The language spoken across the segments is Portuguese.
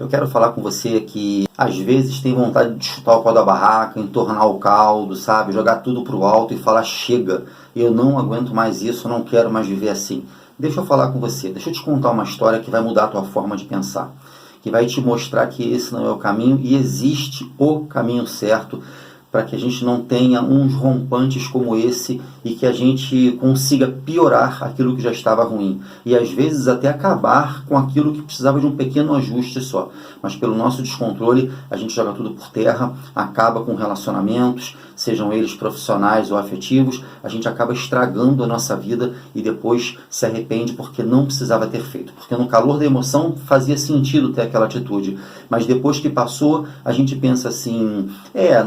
Eu quero falar com você que às vezes tem vontade de chutar o pau da barraca, entornar o caldo, sabe? Jogar tudo pro alto e falar: chega, eu não aguento mais isso, eu não quero mais viver assim. Deixa eu falar com você, deixa eu te contar uma história que vai mudar a tua forma de pensar, que vai te mostrar que esse não é o caminho e existe o caminho certo para que a gente não tenha uns rompantes como esse e que a gente consiga piorar aquilo que já estava ruim. E às vezes até acabar com aquilo que precisava de um pequeno ajuste só. Mas pelo nosso descontrole, a gente joga tudo por terra, acaba com relacionamentos, sejam eles profissionais ou afetivos, a gente acaba estragando a nossa vida e depois se arrepende porque não precisava ter feito. Porque no calor da emoção fazia sentido ter aquela atitude. Mas depois que passou, a gente pensa assim: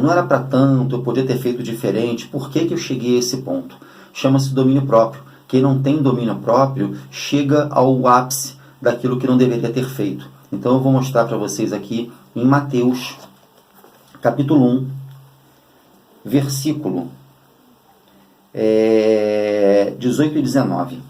não era para tanto, eu podia ter feito diferente, por que eu cheguei a esse ponto? Chama-se domínio próprio. Quem não tem domínio próprio chega ao ápice daquilo que não deveria ter feito. Então eu vou mostrar para vocês aqui em Mateus, capítulo 1, versículo 18 e 19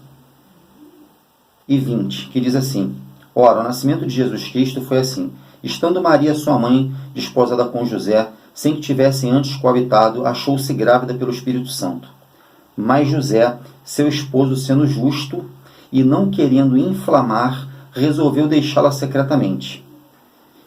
e 20, que diz assim: Ora, o nascimento de Jesus Cristo foi assim: estando Maria, sua mãe, desposada com José, sem que tivessem antes coabitado, achou-se grávida pelo Espírito Santo. Mas José, seu esposo, sendo justo e não querendo inflamar, resolveu deixá-la secretamente.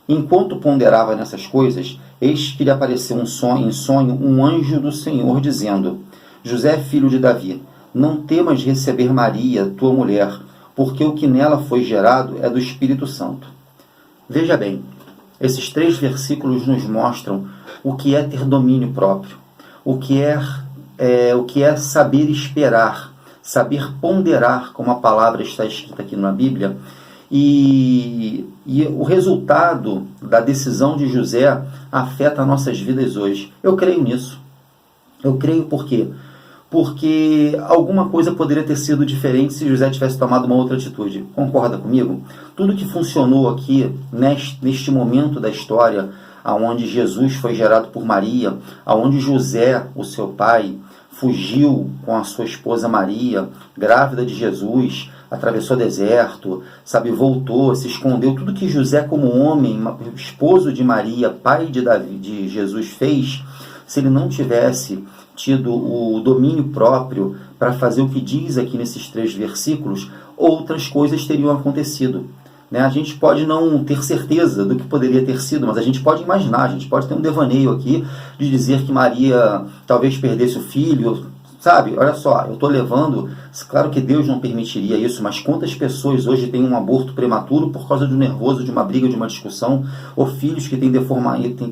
Enquanto ponderava nessas coisas, eis que lhe apareceu em sonho um anjo do Senhor, dizendo: José, filho de Davi, não temas receber Maria, tua mulher, porque o que nela foi gerado é do Espírito Santo. Veja bem, esses 3 versículos nos mostram o que é ter domínio próprio, o que é saber esperar, saber ponderar, como a palavra está escrita aqui na Bíblia, e o resultado da decisão de José afeta nossas vidas hoje. Eu creio nisso. Eu creio por quê? Porque alguma coisa poderia ter sido diferente se José tivesse tomado uma outra atitude. Concorda comigo? Tudo que funcionou aqui, neste momento da história, onde Jesus foi gerado por Maria, onde José, o seu pai, fugiu com a sua esposa Maria, grávida de Jesus, atravessou o deserto, voltou, se escondeu. Tudo que José, como homem, esposo de Maria, pai de Jesus, fez, se ele não tivesse tido o domínio próprio para fazer o que diz aqui nesses 3 versículos, outras coisas teriam acontecido. A gente pode não ter certeza do que poderia ter sido, mas a gente pode imaginar, a gente pode ter um devaneio aqui de dizer que Maria talvez perdesse o filho. Olha só, eu estou levando, claro que Deus não permitiria isso, mas quantas pessoas hoje têm um aborto prematuro por causa do nervoso, de uma briga, de uma discussão, ou filhos que têm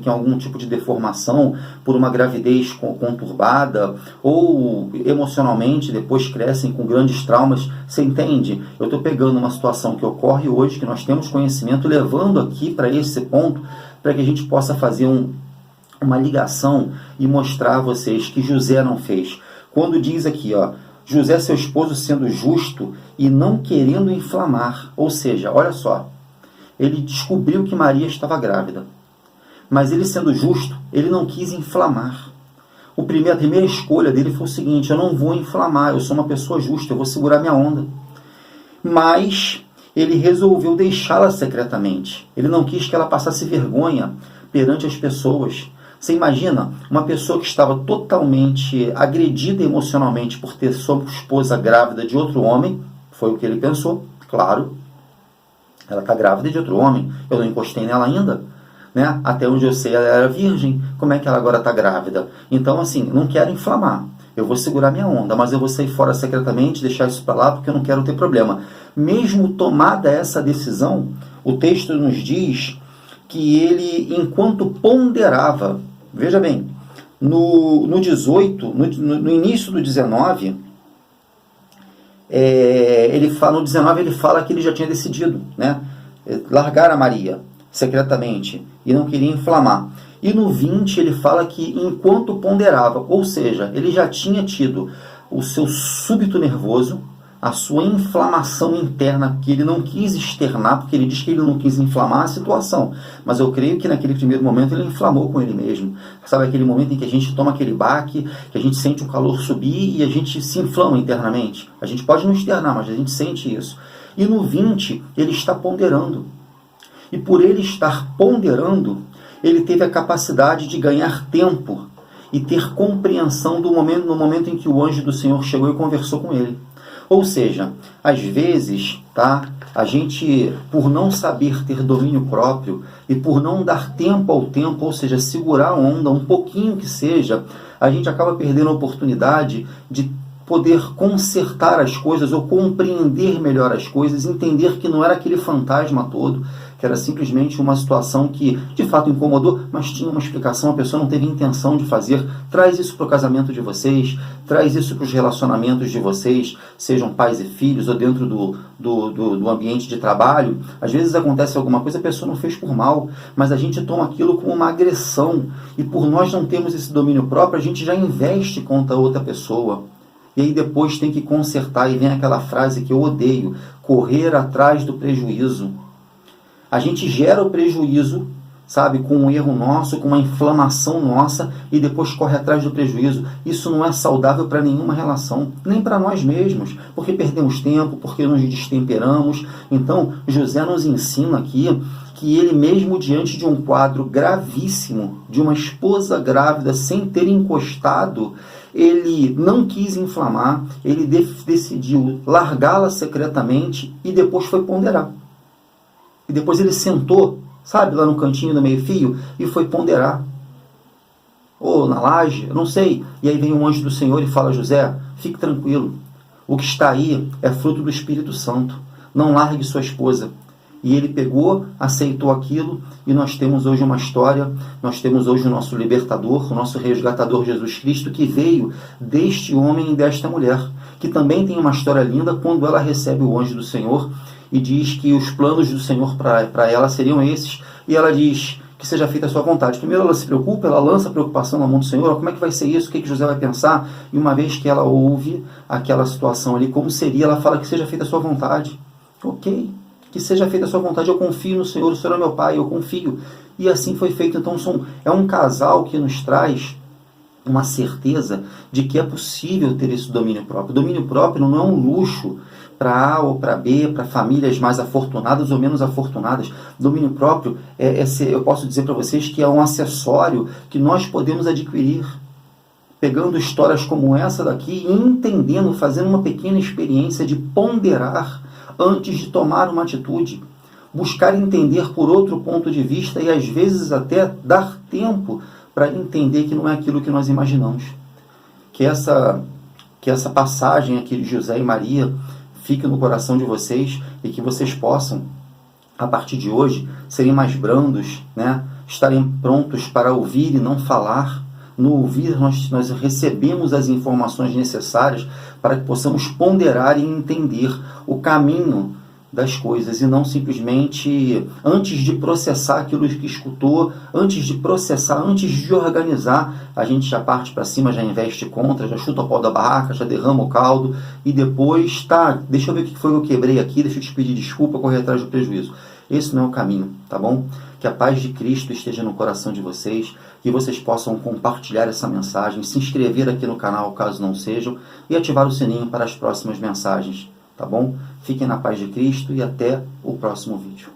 algum tipo de deformação por uma gravidez conturbada, ou emocionalmente depois crescem com grandes traumas. Você entende? Eu estou pegando uma situação que ocorre hoje, que nós temos conhecimento, levando aqui para esse ponto, para que a gente possa fazer uma ligação e mostrar a vocês que José não fez. Quando diz aqui, José, seu esposo, sendo justo e não querendo inflamar. Ou seja, olha só, ele descobriu que Maria estava grávida. Mas ele, sendo justo, ele não quis inflamar. A primeira escolha dele foi o seguinte: eu não vou inflamar, eu sou uma pessoa justa, eu vou segurar minha onda. Mas ele resolveu deixá-la secretamente. Ele não quis que ela passasse vergonha perante as pessoas. Você imagina uma pessoa que estava totalmente agredida emocionalmente por ter sua esposa grávida de outro homem, foi o que ele pensou, claro, ela está grávida de outro homem, eu não encostei nela ainda, até onde eu sei ela era virgem, como é que ela agora está grávida? Então assim, não quero inflamar, eu vou segurar minha onda, mas eu vou sair fora secretamente, deixar isso para lá porque eu não quero ter problema. Mesmo tomada essa decisão, o texto nos diz que ele, enquanto ponderava, veja bem, no 18, no início do 19, no 19 ele fala que ele já tinha decidido, largar a Maria secretamente e não queria inflamar. E no 20 ele fala que enquanto ponderava, ou seja, ele já tinha tido o seu súbito nervoso, a sua inflamação interna, que ele não quis externar, porque ele diz que ele não quis inflamar a situação. Mas eu creio que naquele primeiro momento ele inflamou com ele mesmo. Aquele momento em que a gente toma aquele baque, que a gente sente o calor subir e a gente se inflama internamente. A gente pode não externar, mas a gente sente isso. E no 20 ele está ponderando. E por ele estar ponderando, ele teve a capacidade de ganhar tempo e ter compreensão no momento em que o anjo do Senhor chegou e conversou com ele. Ou seja, às vezes, a gente, por não saber ter domínio próprio e por não dar tempo ao tempo, ou seja, segurar a onda, um pouquinho que seja, a gente acaba perdendo a oportunidade de poder consertar as coisas ou compreender melhor as coisas, entender que não era aquele fantasma todo, que era simplesmente uma situação que de fato incomodou, mas tinha uma explicação, a pessoa não teve intenção de fazer. Traz isso para o casamento de vocês, traz isso para os relacionamentos de vocês, sejam pais e filhos ou dentro do ambiente de trabalho. Às vezes acontece alguma coisa, a pessoa não fez por mal, mas a gente toma aquilo como uma agressão, e por nós não termos esse domínio próprio, a gente já investe contra outra pessoa. E aí depois tem que consertar, e vem aquela frase que eu odeio: correr atrás do prejuízo. A gente gera o prejuízo, sabe, com um erro nosso, com uma inflamação nossa, e depois corre atrás do prejuízo. Isso não é saudável para nenhuma relação, nem para nós mesmos, porque perdemos tempo, porque nos destemperamos. Então, José nos ensina aqui que ele mesmo diante de um quadro gravíssimo, de uma esposa grávida sem ter encostado, ele não quis inflamar, ele decidiu largá-la secretamente e depois foi ponderar. E depois ele sentou, sabe, lá no cantinho do meio-fio e foi ponderar. Ou na laje, eu não sei. E aí vem um anjo do Senhor e fala: José, fique tranquilo. O que está aí é fruto do Espírito Santo. Não largue sua esposa. E ele pegou, aceitou aquilo, e nós temos hoje uma história, nós temos hoje o nosso libertador, o nosso resgatador Jesus Cristo, que veio deste homem e desta mulher, que também tem uma história linda quando ela recebe o anjo do Senhor e diz que os planos do Senhor para ela seriam esses, e ela diz que seja feita a sua vontade. Primeiro ela se preocupa, ela lança a preocupação na mão do Senhor: como é que vai ser isso, o que José vai pensar? E uma vez que ela ouve aquela situação ali, como seria, ela fala que seja feita a sua vontade. Ok, que seja feita a sua vontade, eu confio no Senhor, o Senhor é meu Pai, eu confio. E assim foi feito. Então é um casal que nos traz uma certeza de que é possível ter esse domínio próprio. Domínio próprio não é um luxo para A ou para B, para famílias mais afortunadas ou menos afortunadas. Domínio próprio, eu posso dizer para vocês que é um acessório que nós podemos adquirir, pegando histórias como essa daqui e entendendo, fazendo uma pequena experiência de ponderar antes de tomar uma atitude, buscar entender por outro ponto de vista e às vezes até dar tempo para entender que não é aquilo que nós imaginamos. Que essa passagem aqui de José e Maria fique no coração de vocês e que vocês possam, a partir de hoje, serem mais brandos, né? Estarem prontos para ouvir e não falar. No ouvir, nós recebemos as informações necessárias para que possamos ponderar e entender o caminho das coisas, e não simplesmente, antes de processar aquilo que escutou, antes de processar, antes de organizar, a gente já parte para cima, já investe contra, já chuta o pau da barraca, já derrama o caldo, e depois, deixa eu ver o que foi que eu quebrei aqui, deixa eu te pedir desculpa, correr atrás do prejuízo. Esse não é o caminho, tá bom? Que a paz de Cristo esteja no coração de vocês, que vocês possam compartilhar essa mensagem, se inscrever aqui no canal caso não sejam, e ativar o sininho para as próximas mensagens, tá bom? Fiquem na paz de Cristo e até o próximo vídeo.